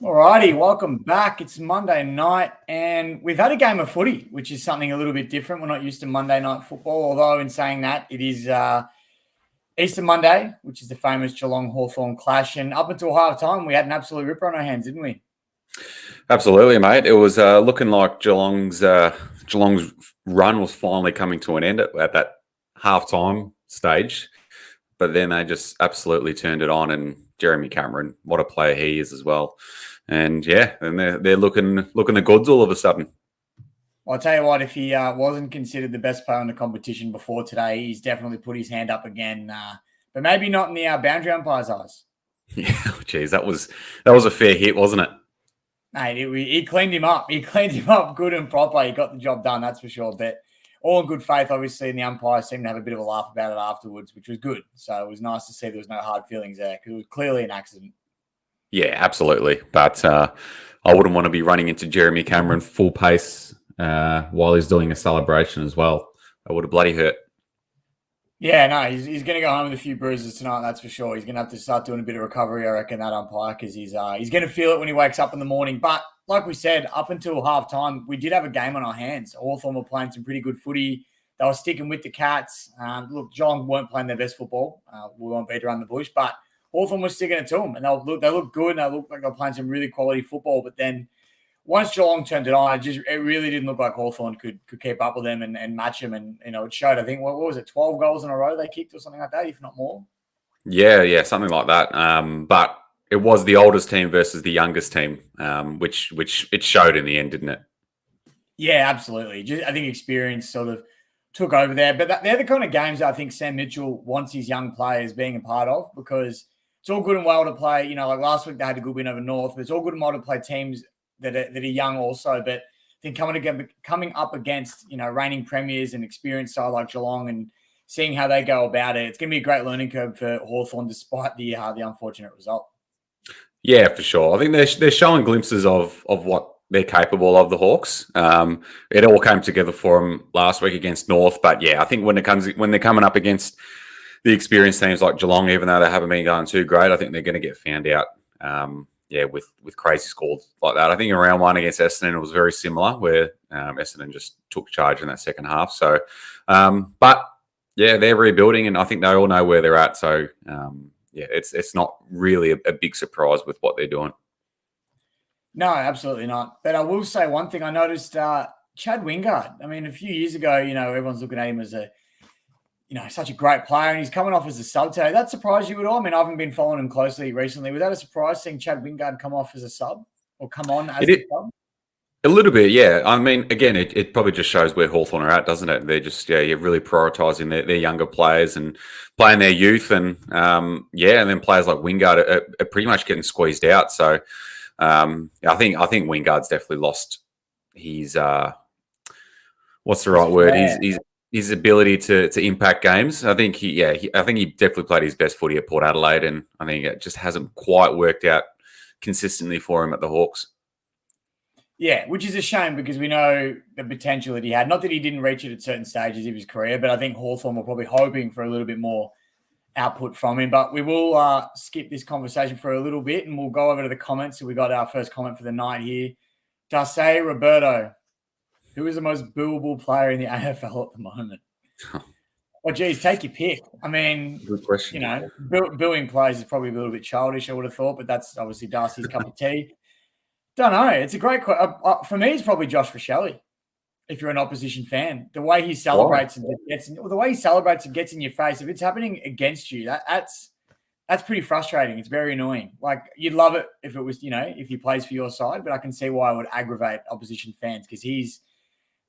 Alrighty, welcome back. It's Monday night, and we've had a game of footy, which is something a little bit different. We're not used to Monday night football, although in saying that, it is Easter Monday, which is the famous Geelong Hawthorn clash. And up until half time, we had an absolute ripper on our hands, didn't we? Absolutely, mate. It was looking like Geelong's run was finally coming to an end at that halftime stage, but then they just absolutely turned it on. And Jeremy Cameron, what a player he is as well. And yeah, and they're looking the goods all of a sudden. I'll tell you what, if he wasn't considered the best player in the competition before today, he's definitely put his hand up again, but maybe not in the boundary umpire's eyes. Yeah, geez, that was a fair hit, wasn't it? Mate, he cleaned him up. He cleaned him up good and proper. He got the job done, that's for sure. But all in good faith, obviously, and the umpire seemed to have a bit of a laugh about it afterwards, which was good. So it was nice to see there was no hard feelings there because it was clearly an accident. Yeah, absolutely. But I wouldn't want to be running into Jeremy Cameron full pace while he's doing a celebration as well. That would have bloody hurt. Yeah, no, he's going to go home with a few bruises tonight, that's for sure. He's going to have to start doing a bit of recovery, I reckon, that umpire, because he's going to feel it when he wakes up in the morning. But like we said, up until half time, we did have a game on our hands. Hawthorn were playing some pretty good footy. They were sticking with the Cats. Look, Geelong weren't playing their best football. We won't beat around the bush, but Hawthorn was sticking it to them. And they looked good, and they looked like they were playing some really quality football. But then once Geelong turned it on, it really didn't look like Hawthorn could keep up with them and match them. And, it showed, I think, what was it, 12 goals in a row they kicked or something like that, if not more? Yeah, something like that. But it was the oldest team versus the youngest team, which it showed in the end, didn't it? Yeah, absolutely. I think experience sort of took over there. But they're the kind of games that I think Sam Mitchell wants his young players being a part of, because it's all good and well to play. Like last week they had a good win over North, but it's all good and well to play teams that are young also. But I think coming up against, reigning premiers and experienced side like Geelong and seeing how they go about it, it's going to be a great learning curve for Hawthorn despite the unfortunate result. Yeah, for sure. I think they're showing glimpses of what they're capable of, the Hawks. It all came together for them last week against North, but yeah, I think when they're coming up against the experienced teams like Geelong, even though they haven't been going too great, I think they're going to get found out. With crazy scores like that. I think in round one against Essendon it was very similar, where Essendon just took charge in that second half. So, but yeah, they're rebuilding, and I think they all know where they're at. So, it's not really a big surprise with what they're doing. No, absolutely not. But I will say one thing. I noticed Chad Wingard. I mean, a few years ago, everyone's looking at him as such a great player, and he's coming off as a sub today. That surprised you at all? I mean, I haven't been following him closely recently. Was that a surprise seeing Chad Wingard come off as a sub or come on as a sub? A little bit, yeah. I mean, again, it probably just shows where Hawthorn are at, doesn't it? They're just, you're really prioritising their younger players and playing their youth. And, and then players like Wingard are pretty much getting squeezed out. So, I think Wingard's definitely lost his, what's the right word? His ability to impact games. I think he definitely played his best footy at Port Adelaide, and I think it just hasn't quite worked out consistently for him at the Hawks. Yeah, which is a shame because we know the potential that he had. Not that he didn't reach it at certain stages of his career, but I think Hawthorn were probably hoping for a little bit more output from him. But we will skip this conversation for a little bit, and we'll go over to the comments. So we got our first comment for the night here. Darcy Roberto, who is the most booable player in the AFL at the moment? Well, geez, take your pick. I mean, good question. Booing players is probably a little bit childish, I would have thought, but that's obviously Darcy's cup of tea. Don't know. It's a great question. For me, it's probably Josh Rochelle. If you're an opposition fan, the way he celebrates and gets in your face. If it's happening against you, that's pretty frustrating. It's very annoying. Like, you'd love it if it was, if he plays for your side, but I can see why it would aggravate opposition fans because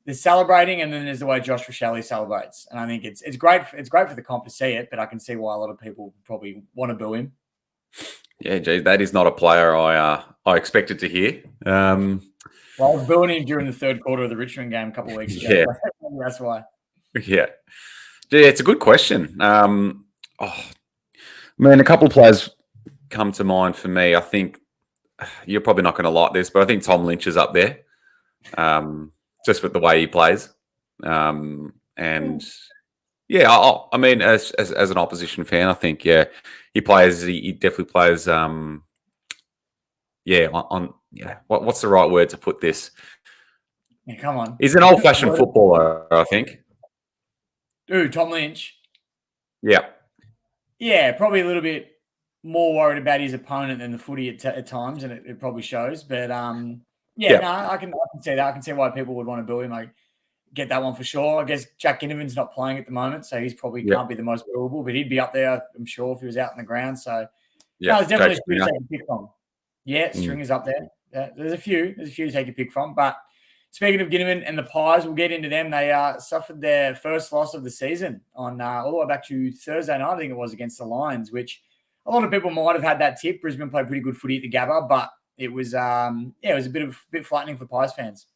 they're celebrating, and then there's the way Josh Rochelle celebrates, and I think it's great. It's great for the comp to see it, but I can see why a lot of people probably want to boo him. Yeah, geez, that is not a player I expected to hear. Well, I was booing him during the third quarter of the Richmond game a couple of weeks ago. Yeah. That's why. Yeah, it's a good question. A couple of players come to mind for me. I think you're probably not going to like this, but I think Tom Lynch is up there, just with the way he plays. As an opposition fan, I think he definitely plays what's the right word to put this? Yeah, come on. He's an old-fashioned footballer, I think. Ooh, Tom Lynch. Yeah. Yeah, probably a little bit more worried about his opponent than the footy at times, and it probably shows. But Yeah. no, I can see that. I can see why people would want to boo him. I get that one for sure. I guess Jack Ginnivan's not playing at the moment, so he's probably can't be the most booable, but he'd be up there, I'm sure, if he was out on the ground. So no, there's definitely a few to take a pick from. Yeah, Stringer's up there. There's a few to take a pick from. But speaking of Ginnivan and the Pies, we'll get into them. They suffered their first loss of the season on all the way back to Thursday night, I think it was, against the Lions, which a lot of people might have had that tip. Brisbane played pretty good footy at the Gabba, but it was it was a bit flattening for Pies fans.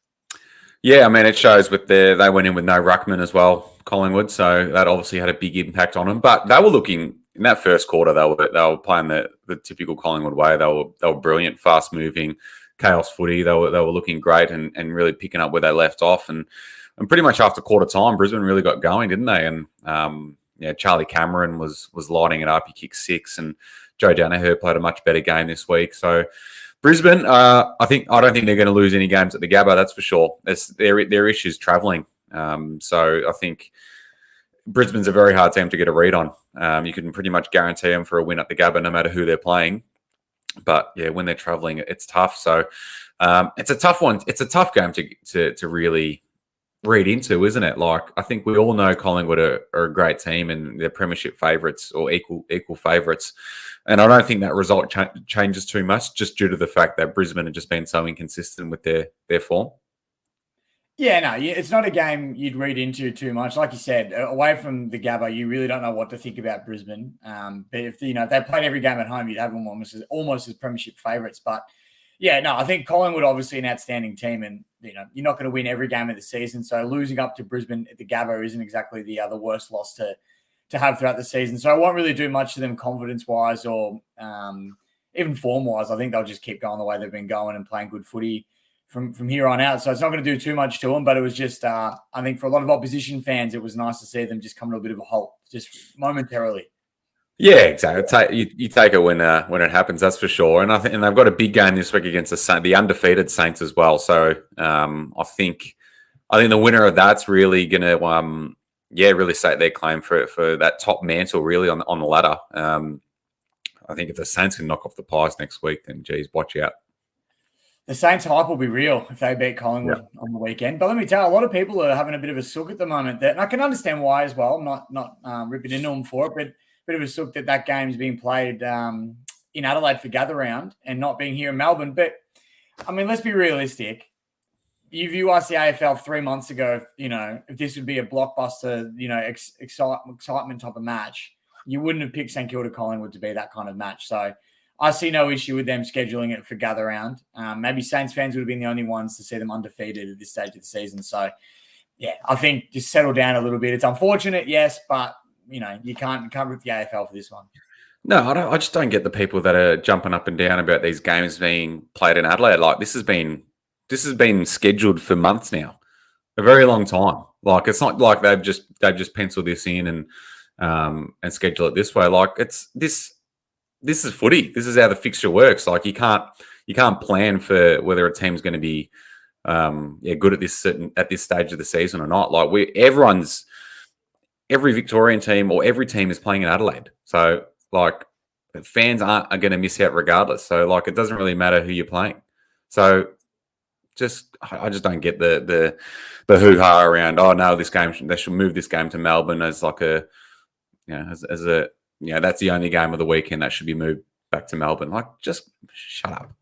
Yeah, I mean, it shows with they went in with no ruckman as well, Collingwood, so that obviously had a big impact on them. But they were looking in that first quarter. They were playing the typical Collingwood way. They were brilliant, fast moving, chaos footy. They were looking great and really picking up where they left off. And pretty much after quarter time, Brisbane really got going, didn't they? And Charlie Cameron was lighting it up. He kicked 6, and Joe Danaher played a much better game this week. So Brisbane, I don't think they're going to lose any games at the Gabba. That's for sure. Their issues travelling. So I think Brisbane's a very hard team to get a read on. You can pretty much guarantee them for a win at the Gabba, no matter who they're playing. But yeah, when they're travelling, it's tough. So it's a tough one. It's a tough game to really read into, isn't it? Like, I think we all know Collingwood are a great team and they're premiership favourites or equal favourites. And I don't think that result changes too much, just due to the fact that Brisbane have just been so inconsistent with their form. Yeah, no, it's not a game you'd read into too much. Like you said, away from the Gabba, you really don't know what to think about Brisbane. But if they played every game at home, you'd have them almost as premiership favourites. But yeah, no, I think Collingwood obviously an outstanding team, and you're not going to win every game of the season. So losing up to Brisbane at the Gabba isn't exactly the worst loss to have throughout the season. So it won't really do much to them confidence-wise or even form-wise. I think they'll just keep going the way they've been going and playing good footy from here on out. So it's not going to do too much to them, but it was just, I think for a lot of opposition fans, it was nice to see them just come to a bit of a halt, just momentarily. Yeah, exactly. You take it when it happens, that's for sure. And and they've got a big game this week against the undefeated Saints as well. So I think the winner of that's really going to really state their claim for that top mantle really on the ladder. I think if the Saints can knock off the Pies next week, then geez, watch out. The Saints hype will be real if they beat Collingwood on the weekend. But let me tell you, a lot of people are having a bit of a sook at the moment. And I can understand why as well. I'm not ripping into them for it, but a bit of a sook that game's being played in Adelaide for Gather Round and not being here in Melbourne. But, I mean, let's be realistic. You asked the AFL 3 months ago, if this would be a blockbuster, excitement type of match, you wouldn't have picked St Kilda Collingwood to be that kind of match. So I see no issue with them scheduling it for Gather Round. Maybe Saints fans would have been the only ones to see them undefeated at this stage of the season. So, yeah, I think just settle down a little bit. It's unfortunate, yes, but, you can't rip the AFL for this one. No, I just don't get the people that are jumping up and down about these games being played in Adelaide. Like, this has been scheduled for months now, a very long time. Like, it's not like they've just penciled this in and schedule it this way. Like, this is footy. This is how the fixture works. Like, you can't plan for whether a team's going to be good at this stage of the season or not. Like, every Victorian team or every team is playing in Adelaide. So, like, fans are going to miss out regardless. So, like, it doesn't really matter who you're playing. So, I just don't get the hoo-ha around, oh no, they should move this game to Melbourne as like that's the only game of the weekend that should be moved back to Melbourne. Like, just shut up.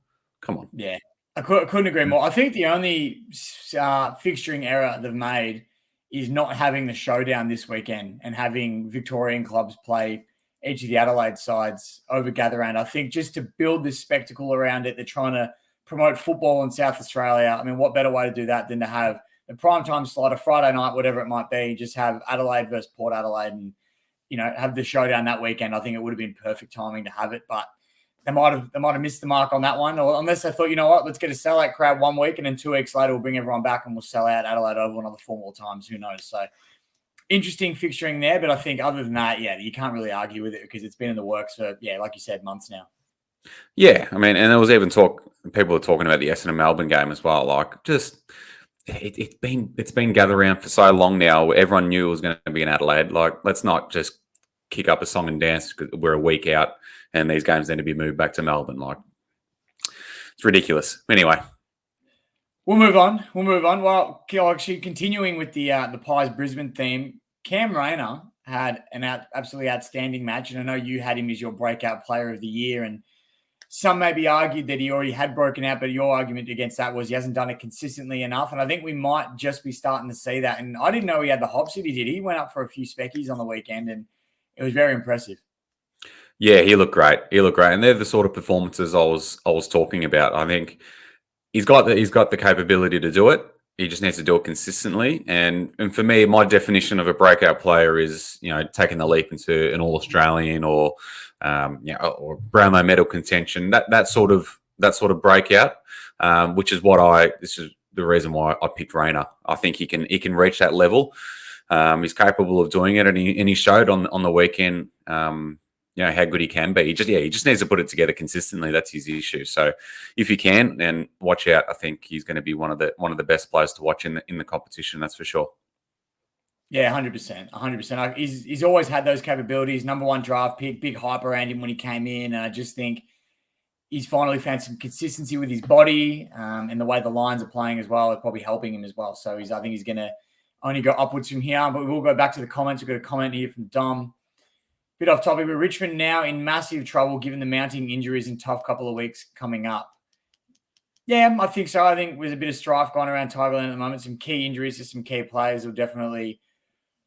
Come on. Yeah, I couldn't agree more. I think the only fixturing error they've made is not having the showdown this weekend and having Victorian clubs play each of the Adelaide sides over Gather Round. I think just to build this spectacle around it, they're trying to promote football in South Australia. I mean, what better way to do that than to have the primetime slot, a Friday night, whatever it might be, just have Adelaide versus Port Adelaide and, have the showdown that weekend. I think it would have been perfect timing to have it, but they might have missed the mark on that one, or unless they thought, let's get a sellout crowd 1 week and then 2 weeks later we'll bring everyone back and we'll sell out Adelaide over another 4 more times. Who knows? So interesting fixturing there, but I think other than that, you can't really argue with it because it's been in the works for, like you said, months now. Yeah, I mean, and there was even talk people are talking about the Essendon Melbourne game as well. Like, just it's been gathered around for so long now. Everyone knew it was going to be in Adelaide. Like, let's not just kick up a song and dance because we're a week out and these games need to be moved back to Melbourne. Like, it's ridiculous. Anyway. We'll move on. Well, actually, continuing with the Pies Brisbane theme, Cam Rayner had an absolutely outstanding match, and I know you had him as your breakout player of the year, and some maybe argued that he already had broken out, but your argument against that was he hasn't done it consistently enough, and I think we might just be starting to see that. And I didn't know he had the hops that he did. He went up for a few speckies on the weekend, and it was very impressive. Yeah, he looked great. And they're the sort of performances I was talking about. I think he's got the capability to do it. He just needs to do it consistently. And for me, my definition of a breakout player is, taking the leap into an All-Australian or or Brownlow medal contention. That sort of breakout, which is this is the reason why I picked Rayner. I think he can reach that level. He's capable of doing it, and he showed on the weekend. How good he can be. He just needs to put it together consistently. That's his issue. So if he can, then watch out. I think he's going to be one of the best players to watch in the competition. That's for sure. Yeah, 100%. He's always had those capabilities. Number one draft pick, big hype around him when he came in. And I just think he's finally found some consistency with his body, and the way the Lions are playing as well is probably helping him as well. So I think he's going to only go upwards from here. But we'll go back to the comments. We've got a comment here from Dom. Bit off topic, but Richmond now in massive trouble given the mounting injuries and tough couple of weeks coming up. Yeah, I think so. I think there's a bit of strife going around Tigerland at the moment. Some key injuries to some key players will definitely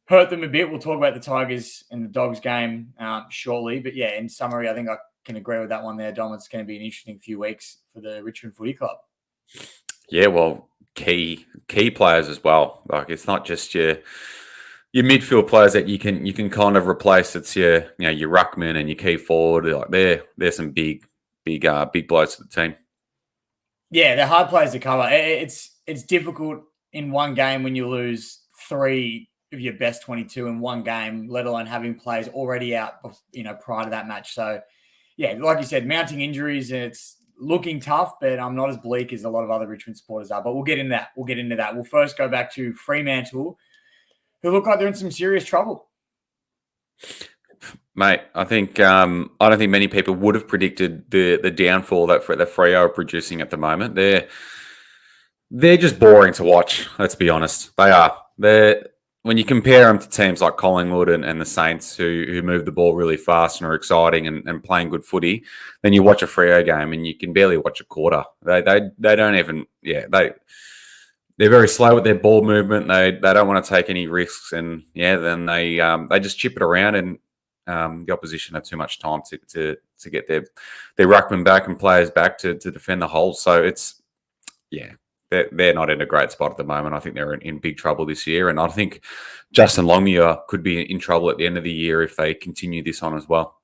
hurt them a bit. We'll talk about the Tigers and the Dogs game shortly. But yeah, in summary, I think I can agree with that one there, Dom. It's going to be an interesting few weeks for the Richmond Footy Club. Yeah, well, key players as well. Like, it's not just your midfield players that you can kind of replace. It's your ruckman and your key forward. Like, they're some big blokes to the team. Yeah, they're hard players to cover. It's difficult in one game when you lose 3 of your best 22 in one game, let alone having players already out, prior to that match. So, yeah, like you said, mounting injuries, and it's looking tough, but I'm not as bleak as a lot of other Richmond supporters are. But we'll get into that. We'll first go back to Fremantle, who look like they're in some serious trouble. Mate, I think I don't think many people would have predicted the downfall that Freo are producing at the moment. They're just boring to watch. Let's be honest, they are. When you compare them to teams like Collingwood and the Saints, who move the ball really fast and are exciting and playing good footy, then you watch a Freo game and you can barely watch a quarter. They don't even They're very slow with their ball movement. They don't want to take any risks, and then they just chip it around, and the opposition have too much time to get their ruckman back and players back to defend the holes. So they're not in a great spot at the moment. I think they're in big trouble this year, and I think Justin Longmuir could be in trouble at the end of the year if they continue this on as well.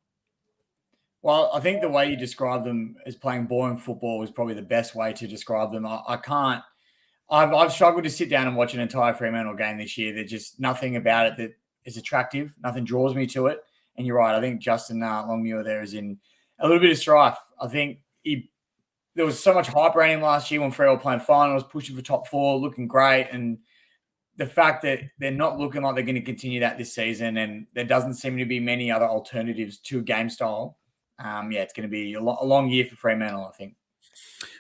Well, I think the way you describe them as playing boring football is probably the best way to describe them. I've struggled to sit down and watch an entire Fremantle game this year. There's just nothing about it that is attractive. Nothing draws me to it. And you're right. I think Justin Longmuir there is in a little bit of strife. I think there was so much hype around him last year when Freo were playing finals, pushing for top 4, looking great. And the fact that they're not looking like they're going to continue that this season, and there doesn't seem to be many other alternatives to game style. It's going to be a long year for Fremantle, I think.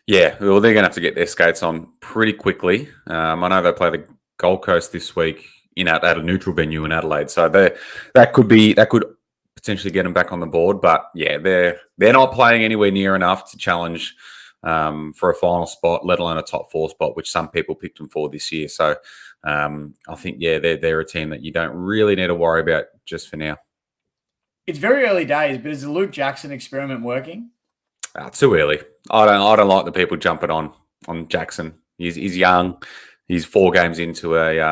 Yeah, well, they're going to have to get their skates on pretty quickly. I know they play the Gold Coast this week at a neutral venue in Adelaide, so that could potentially get them back on the board. But yeah, they're not playing anywhere near enough to challenge for a final spot, let alone a top 4 spot, which some people picked them for this year. So I think they're a team that you don't really need to worry about just for now. It's very early days, but is the Luke Jackson experiment working? Too early. I don't like the people jumping on Jackson. He's young. He's 4 games into a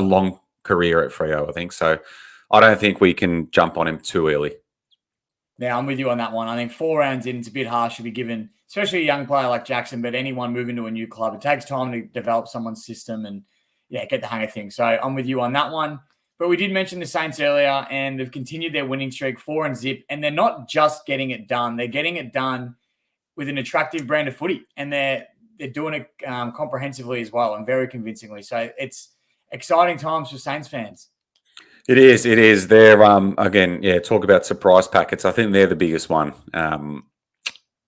long career at Freo, I think. So I don't think we can jump on him too early. Yeah, I'm with you on that one. I think 4 rounds in, it's a bit harsh to be given, especially a young player like Jackson, but anyone moving to a new club, it takes time to develop someone's system and get the hang of things. So I'm with you on that one. But we did mention the Saints earlier, and they've continued their winning streak, 4 and zip, and they're not just getting it done. They're getting it done with an attractive brand of footy, and they're doing it comprehensively as well and very convincingly. So it's exciting times for Saints fans. It is. It is. They're again, yeah. Talk about surprise packets. I think they're the biggest one.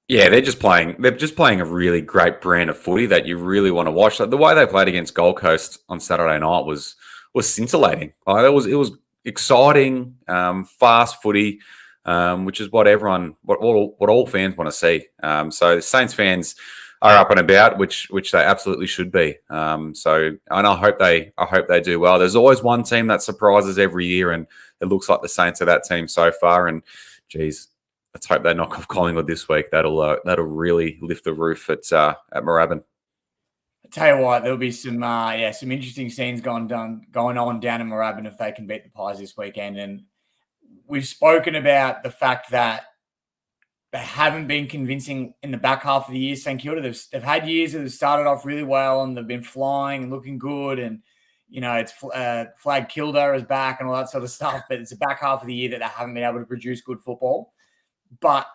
Yeah, they're just playing. They're just playing a really great brand of footy that you really want to watch. Like the way they played against Gold Coast on Saturday night was scintillating. Like it was exciting, fast footy, which is what all fans want to see. So Saints fans are up and about, which they absolutely should be. So and I hope they do well. There's always one team that surprises every year, and it looks like the Saints are that team so far. And geez, let's hope they knock off Collingwood this week. That'll really lift the roof at Moorabbin. I tell you what, there'll be some interesting scenes going on down in Moorabbin if they can beat the Pies this weekend. And we've spoken about the fact that they haven't been convincing in the back half of the year. St Kilda, they've had years that have started off really well and they've been flying and looking good, and it's Flag Kilda is back and all that sort of stuff. But it's the back half of the year that they haven't been able to produce good football. But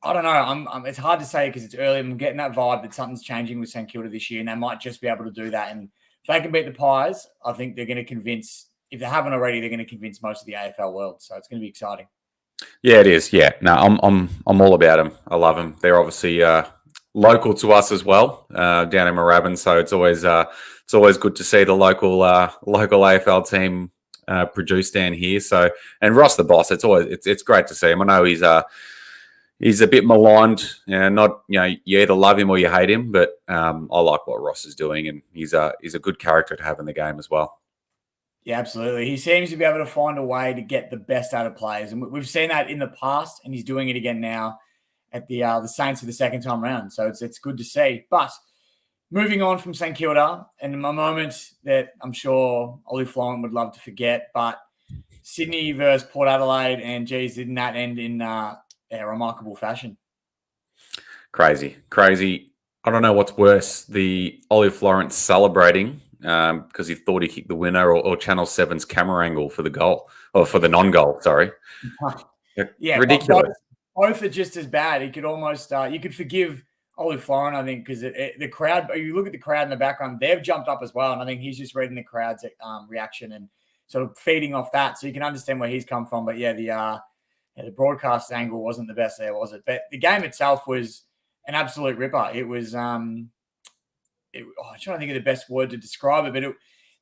I don't know. It's hard to say because it's early. I'm getting that vibe that something's changing with St Kilda this year, and they might just be able to do that. And if they can beat the Pies, I think they're going to convince. If they haven't already, they're going to convince most of the AFL world. So it's going to be exciting. Yeah, it is. Yeah, no, I'm all about them. I love them. They're obviously local to us as well, down in Moorabbin. So it's always good to see the local AFL team produce down here. So, and Ross the boss, it's great to see him. I know he's a bit maligned. You either love him or you hate him. But I like what Ross is doing, and he's a good character to have in the game as well. Yeah, absolutely. He seems to be able to find a way to get the best out of players. And we've seen that in the past, and he's doing it again now at the Saints for the second time round. So it's good to see. But moving on from St Kilda, and a moment that I'm sure Ollie Florent would love to forget, but Sydney versus Port Adelaide, and geez, didn't that end in remarkable fashion? Crazy. I don't know what's worse, the Ollie Florent celebrating because he thought he kicked the winner, or Channel 7's camera angle for the goal, or for the non-goal, sorry. Yeah, ridiculous. Both are just as bad. He could almost, you could forgive Ollie Florent, I think, because the crowd, you look at the crowd in the background, they've jumped up as well. And I think he's just reading the crowd's reaction and sort of feeding off that. So you can understand where he's come from. But yeah, the broadcast angle wasn't the best there, was it? But the game itself was an absolute ripper. It was, I'm trying to think of the best word to describe it, but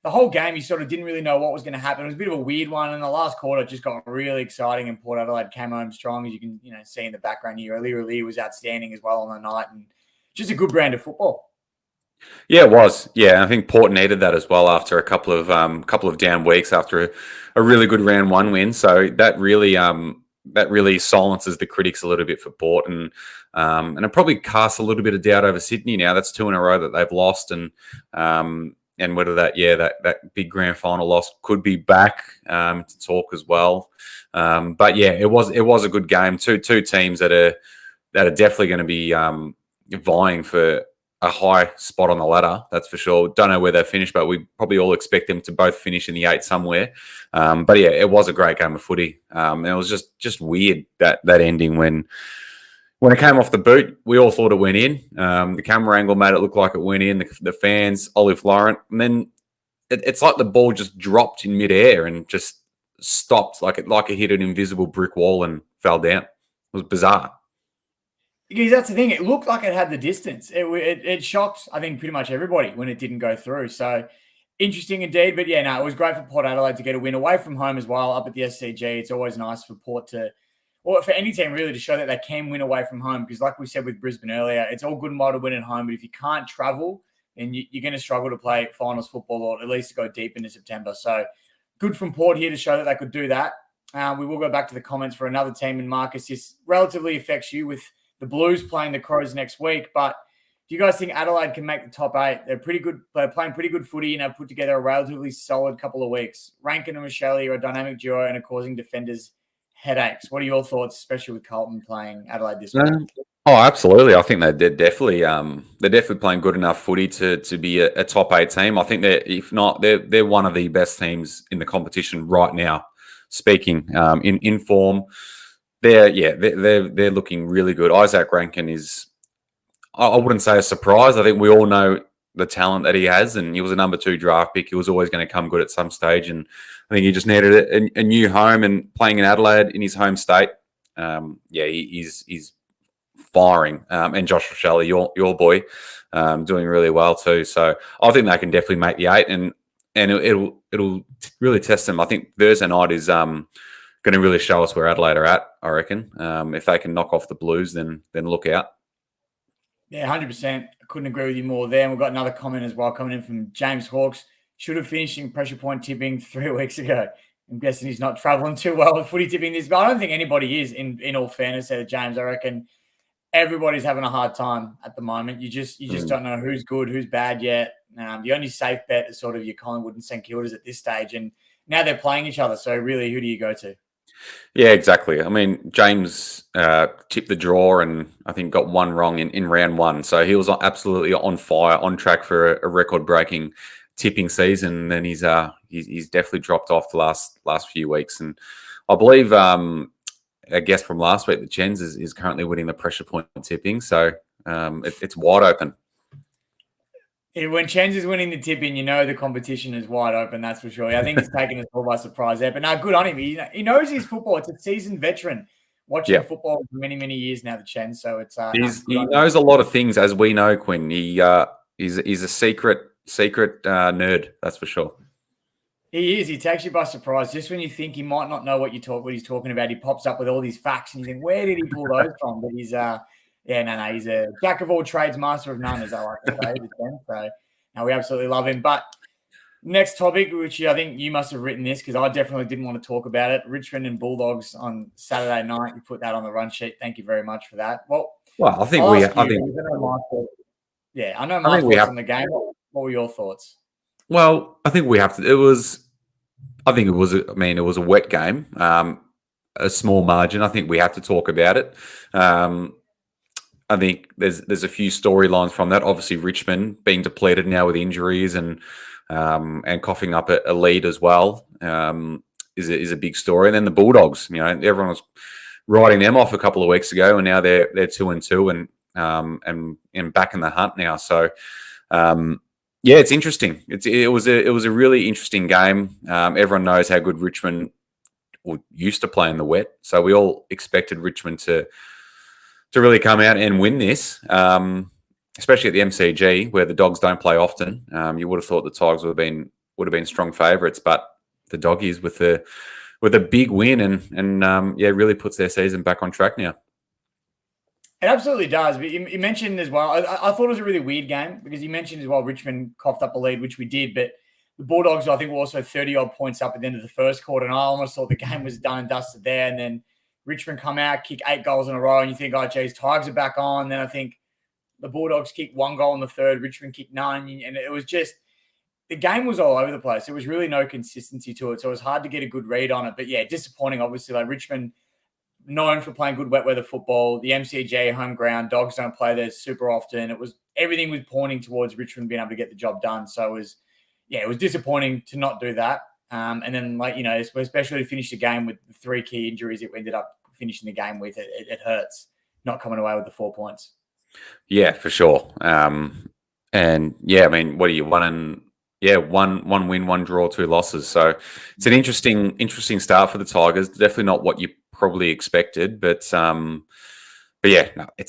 the whole game, you sort of didn't really know what was going to happen. It was a bit of a weird one. And the last quarter just got really exciting, and Port Adelaide came home strong, as you can see in the background here. Leary was outstanding as well on the night, and just a good brand of football. Yeah, it was. Yeah, I think Port needed that as well after a couple of down weeks after a really good round one win. So that really silences the critics a little bit for Port, and it probably casts a little bit of doubt over Sydney now. That's 2 in a row that they've lost, and whether that big grand final loss could be back to talk as well. But yeah, it was a good game. Two teams that are definitely going to be vying for a high spot on the ladder. That's for sure. Don't know where they finish, but we probably all expect them to both finish in the 8 somewhere. But yeah, it was a great game of footy. And it was just weird that ending when it came off the boot. We all thought it went in. The camera angle made it look like it went in. The fans, Ollie Florent, and then it's like the ball just dropped in midair and just stopped, like it hit an invisible brick wall and fell down. It was bizarre. Because that's the thing. It looked like it had the distance. It shocked, I think, pretty much everybody when it didn't go through. So interesting indeed. But yeah, no, it was great for Port Adelaide to get a win away from home as well up at the SCG. It's always nice for Port or for any team really, to show that they can win away from home. Because like we said with Brisbane earlier, it's all good and well to win at home, but if you can't travel, then you're going to struggle to play finals football, or at least to go deep into September. So good from Port here to show that they could do that. We will go back to the comments for another team, and Marcus, this relatively affects you with the Blues playing the Crows next week. But do you guys think Adelaide can make the top 8? They're pretty good. They're playing pretty good footy and have put together a relatively solid couple of weeks. Rankin and Michelle are a dynamic duo and are causing defenders headaches. What are your thoughts, especially with Carlton playing Adelaide this week? Oh, absolutely. I think they're definitely playing good enough footy to be a top 8 team. I think they're one of the best teams in the competition right now. Speaking in form, they're looking really good. Isaac Rankin is I wouldn't say a surprise. I think we all know the talent that he has, and he was a number 2 draft pick. He was always going to come good at some stage, and I think he just needed a new home. And playing in Adelaide in his home state, he's firing. And Josh Rochelle, your boy, doing really well too. So I think they can definitely make the 8, and it'll really test them. I think Thursday night is going to really show us where Adelaide are at. I reckon if they can knock off the Blues, then look out. Yeah, 100%. I couldn't agree with you more there. And we've got another comment as well coming in from James Hawkes. Should have finished in pressure point tipping 3 weeks ago. I'm guessing he's not traveling too well with footy tipping this, but I don't think anybody is, in all fairness there, James. I reckon everybody's having a hard time at the moment. You just don't know who's good, who's bad yet. The only safe bet is sort of your Collingwood and St Kilda's at this stage. And now they're playing each other. So really, who do you go to? Yeah, exactly. I mean, James tipped the draw and I think got one wrong in round 1. So he was absolutely on fire, on track for a record-breaking tipping season. And then he's definitely dropped off the last few weeks. And I believe a guest from last week, the Chens, is currently winning the pressure point tipping. So it's wide open. When Chens is winning the tipping, you know the competition is wide open, that's for sure. I think he's taken us all by surprise there. But no, good on him. He knows his football. It's a seasoned veteran watching football for many, many years now, the Chens. So it's he knows a lot of things, as we know, Quinn. He's a secret nerd, that's for sure. He is. He takes you by surprise. Just when you think he might not know what he's talking about, he pops up with all these facts, and you think, where did he pull those from? But he's he's a jack of all trades, master of none, as I like to say. So no, we absolutely love him. But next topic, which I think you must have written this because I definitely didn't want to talk about it. Richmond and Bulldogs on Saturday night. You put that on the run sheet. Thank you very much for that. Well, I think I know my thoughts on the game. What were your thoughts? Well, I think we have to. It was a wet game, a small margin. I think we have to talk about it. I think there's a few storylines from that. Obviously, Richmond being depleted now with injuries and coughing up a lead as well is a big story. And then the Bulldogs, everyone was writing them off a couple of weeks ago, and now they're 2-2 and back in the hunt now. So. It's interesting. It was a really interesting game. Everyone knows how good Richmond used to play in the wet, so we all expected Richmond to really come out and win this, especially at the MCG where the Dogs don't play often. You would have thought the Tigers would have been strong favourites, but the Doggies with a big win and really puts their season back on track now. It absolutely does. But you mentioned as well, I thought it was a really weird game because you mentioned as well Richmond coughed up a lead, which we did, but the Bulldogs, I think, were also 30-odd points up at the end of the first quarter, and I almost thought the game was done and dusted there. And then Richmond come out, kick 8 goals in a row, and you think, oh, geez, Tigers are back on. Then I think the Bulldogs kicked 1 goal in the third, Richmond kicked 9, and it was just – the game was all over the place. There was really no consistency to it, so it was hard to get a good read on it. But, yeah, disappointing, obviously. Like Richmond – known for playing good wet weather football, the MCG home ground, Dogs don't play there super often. Everything was pointing towards Richmond being able to get the job done. So it was disappointing to not do that. And then especially to finish the game with the 3 key injuries that we ended up finishing the game with, it hurts not coming away with the 4 points. Yeah, for sure. What are you one win, 1 draw, 2 losses. So it's an interesting start for the Tigers. Definitely not what you probably expected, but it's a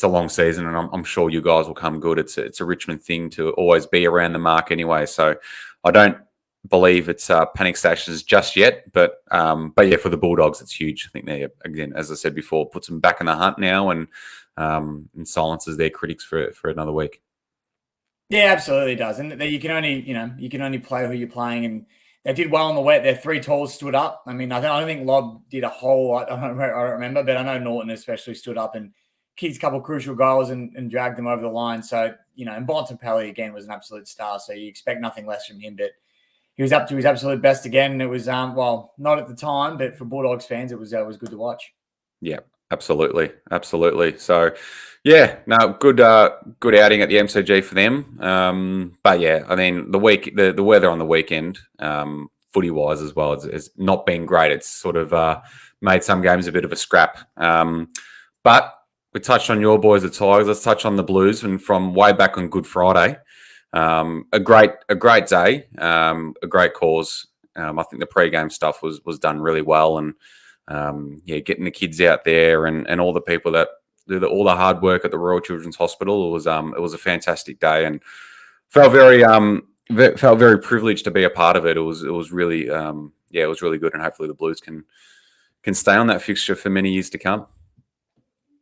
long season, and I'm sure you guys will come good. It's a Richmond thing to always be around the mark anyway. So I don't believe it's panic stations just yet, but for the Bulldogs, it's huge. I think they, again, as I said before, puts them back in the hunt now and silences their critics for another week. Yeah, absolutely does. And you can only play who you're playing, and they did well on the wet. Their 3 talls stood up. I mean, I don't think Lobb did a whole lot. I don't remember, but I know Norton especially stood up and kicked a couple of crucial goals and dragged them over the line. So, and Bontempelli again was an absolute star. So you expect nothing less from him, but he was up to his absolute best again. And it was, not at the time, but for Bulldogs fans, it was good to watch. Yeah. Absolutely. So, good outing at the MCG for them. I mean, the weather on the weekend, footy wise as well, has not been great. It's sort of made some games a bit of a scrap. But we touched on your boys, the Tigers. Let's touch on the Blues, and from way back on Good Friday, a great day, a great cause. I think the pre-game stuff was done really well, and getting the kids out there and all the people that do all the hard work at the Royal Children's Hospital. It was a fantastic day, and felt very privileged to be a part of it. It was really it was really good, and hopefully the Blues can stay on that fixture for many years to come.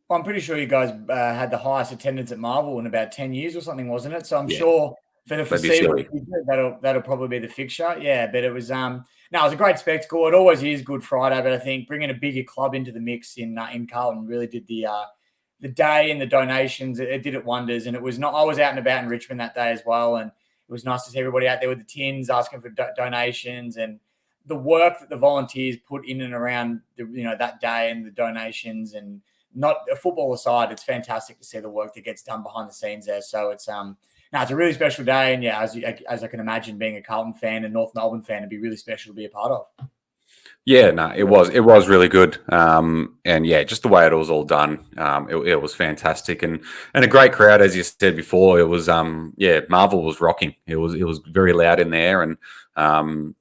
Well, I'm pretty sure you guys had the highest attendance at Marvel in about 10 years or something, wasn't it? So I'm sure for the foreseeable future, that'll probably be the fixture. Yeah, but it was it was a great spectacle. It always is Good Friday, but I think bringing a bigger club into the mix in Carlton really did the day and the donations. It did it wonders, and it was not. I was out and about in Richmond that day as well, and it was nice to see everybody out there with the tins asking for donations, and the work that the volunteers put in and around that day and the donations. And not a football aside, it's fantastic to see the work that gets done behind the scenes there. So it's it's a really special day, and as I can imagine, being a Carlton fan and North Melbourne fan, it'd be really special to be a part of. Yeah, no, it was really good, and just the way it was all done, it was fantastic, and a great crowd, as you said before. It was Marvel was rocking. It was very loud in there, and I mean,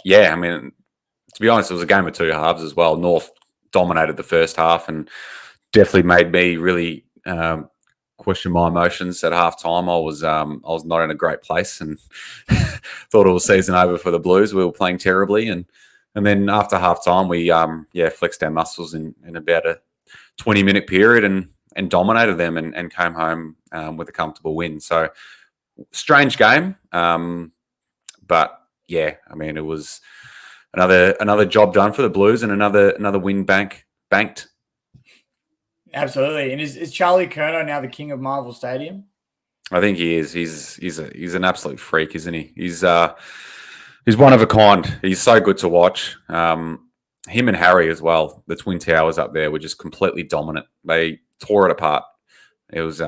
to be honest, it was a game of two halves as well. North dominated the first half, and definitely made me really question my emotions at half time. I was not in a great place, and thought it was season over for the Blues. We were playing terribly, and then after half time, we flexed our muscles in about a 20-minute period and dominated them and came home with a comfortable win. So strange game, but I mean, it was another job done for the Blues and another win banked. Absolutely. And is Charlie Curnow now the king of Marvel Stadium? I think he is. He's an absolute freak, isn't he? He's one of a kind. He's so good to watch. Him and Harry as well. The Twin Towers up there were just completely dominant. They tore it apart. It was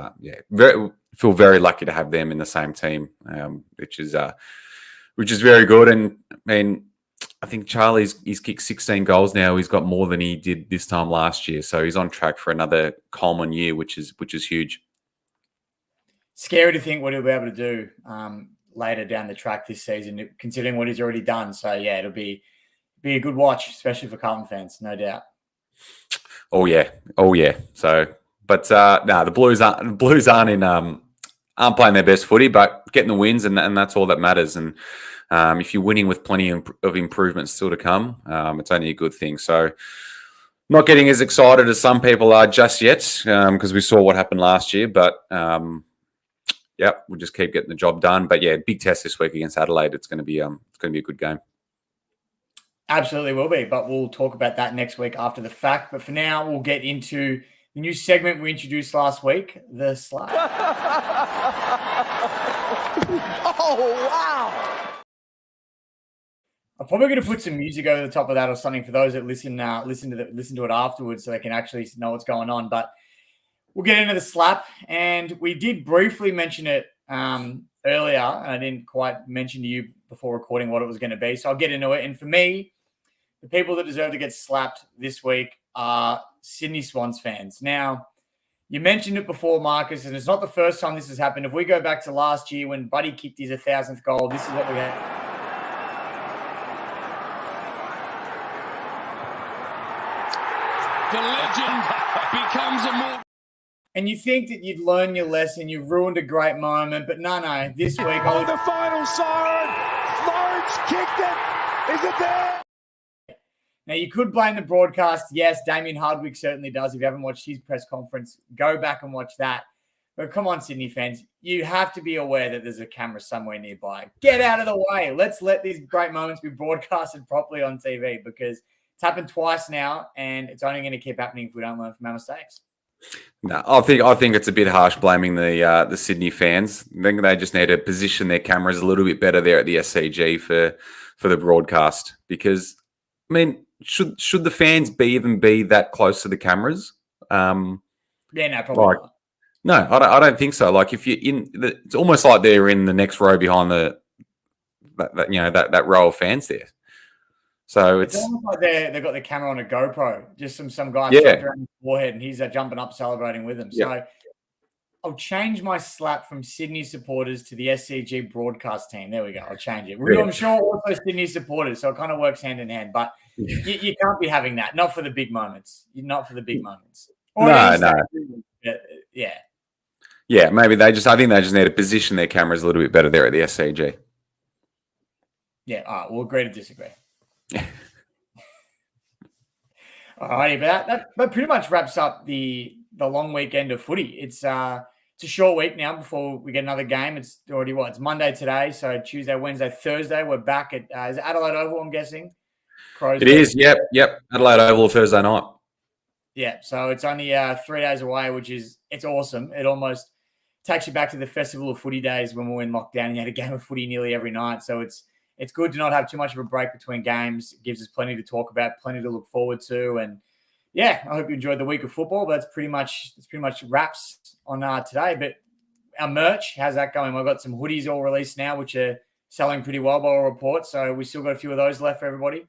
feel very lucky to have them in the same team, which is very good. And I mean, I think he's kicked 16 goals now. He's got more than he did this time last year. So he's on track for another Coleman year, which is huge. Scary to think what he'll be able to do later down the track this season, considering what he's already done. So it'll be a good watch, especially for Carlton fans, no doubt. Oh yeah. So, but the Blues aren't playing their best footy, but getting the wins, and that's all that matters. And if you're winning with plenty of improvements still to come, it's only a good thing. So, not getting as excited as some people are just yet, because we saw what happened last year. But we'll just keep getting the job done. But big test this week against Adelaide. It's going to be a good game. Absolutely will be. But we'll talk about that next week after the fact. But for now, we'll get into the new segment we introduced last week, the Slap. Oh wow! I'm probably going to put some music over the top of that or something for those that listen to it afterwards, so they can actually know what's going on. But we'll get into the slap, and we did briefly mention it earlier, and I didn't quite mention to you before recording what it was going to be. So I'll get into it. And for me, the people that deserve to get slapped this week are Sydney Swans fans. Now, you mentioned it before, Marcus, and it's not the first time this has happened. If we go back to last year when Buddy kicked his 1,000th goal, this is what we had. The legend becomes a more... And you think that you'd learn your lesson, you've ruined a great moment, but no, this week... the final siren! Florence kicked it! Is it there? Now, you could blame the broadcast. Yes, Damien Hardwick certainly does. If you haven't watched his press conference, go back and watch that. But come on, Sydney fans, you have to be aware that there's a camera somewhere nearby. Get out of the way. Let's let these great moments be broadcasted properly on TV, because it's happened twice now, and it's only going to keep happening if we don't learn from our mistakes. No, I think it's a bit harsh blaming the Sydney fans. I think they just need to position their cameras a little bit better there at the SCG for the broadcast. Because, I mean, should the fans be that close to the cameras? No, probably not. No, I don't think so. Like, if you're it's almost like they're in the next row behind that row of fans there. So It's almost like they've got the camera on a GoPro, just some guy yeah, strapped around his forehead, and he's jumping up, celebrating with them. yeah, So I'll change my slap from Sydney supporters to the SCG broadcast team. There we go. I'll change it. yeah. I'm sure also Sydney supporters, so it kind of works hand in hand. But you can't be having that. Not for the big moments. Not for the big moments. Or No, no. Yeah. Yeah, maybe I think they just need to position their cameras a little bit better there at the SCG. Yeah, all right, we'll agree to disagree. All righty, but that pretty much wraps up the long weekend of footy. It's a short week now before we get another game. It's already it's Monday today, so Tuesday, Wednesday, Thursday we're back at is it Adelaide Oval, I'm guessing. Crows. It is, yep. Adelaide Oval Thursday night. Yeah, so it's only 3 days away, which is it's awesome. It almost takes you back to the Festival of Footy days when we were in lockdown and you had a game of footy nearly every night. So it's good to not have too much of a break between games. It gives us plenty to talk about, plenty to look forward to. And yeah, I hope you enjoyed the week of football. But that's pretty much wraps on today. But our merch, how's that going? I've got some hoodies all released now, which are selling pretty well by all reports. So we still got a few of those left for everybody.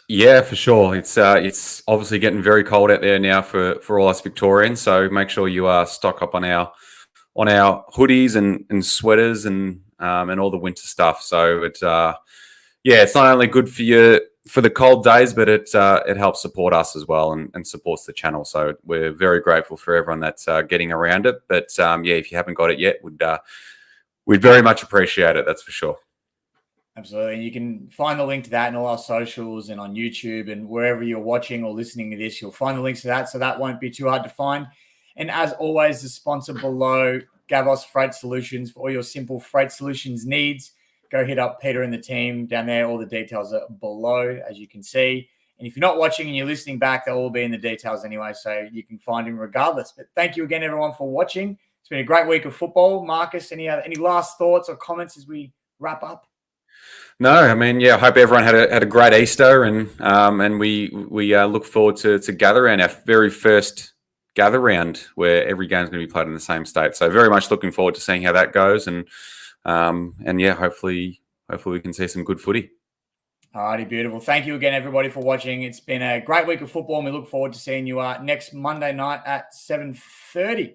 Yeah, for sure. It's obviously getting very cold out there now for all us Victorians. So make sure you stock up on our hoodies and sweaters and all the winter stuff. So it's it's not only good for you for the cold days, but it helps support us as well and supports the channel. So we're very grateful for everyone that's getting around it. But if you haven't got it yet, we'd very much appreciate it. That's for sure. Absolutely. And you can find the link to that in all our socials and on YouTube and wherever you're watching or listening to this, you'll find the links to that. So that won't be too hard to find. And as always, the sponsor below, Gavos Freight Solutions, for all your simple freight solutions needs. Go hit up Peter and the team down there. All the details are below, as you can see. And if you're not watching and you're listening back, they'll all be in the details anyway, so you can find him regardless. But thank you again, everyone, for watching. It's been a great week of football. Marcus, any last thoughts or comments as we wrap up? No, I mean, I hope everyone had a great Easter, and we look forward to gather around our very first gather round where every game's going to be played in the same state. So very much looking forward to seeing how that goes, and hopefully we can see some good footy. Alrighty, beautiful. Thank you again, everybody, for watching. It's been a great week of football, and we look forward to seeing you next Monday night at 7:30.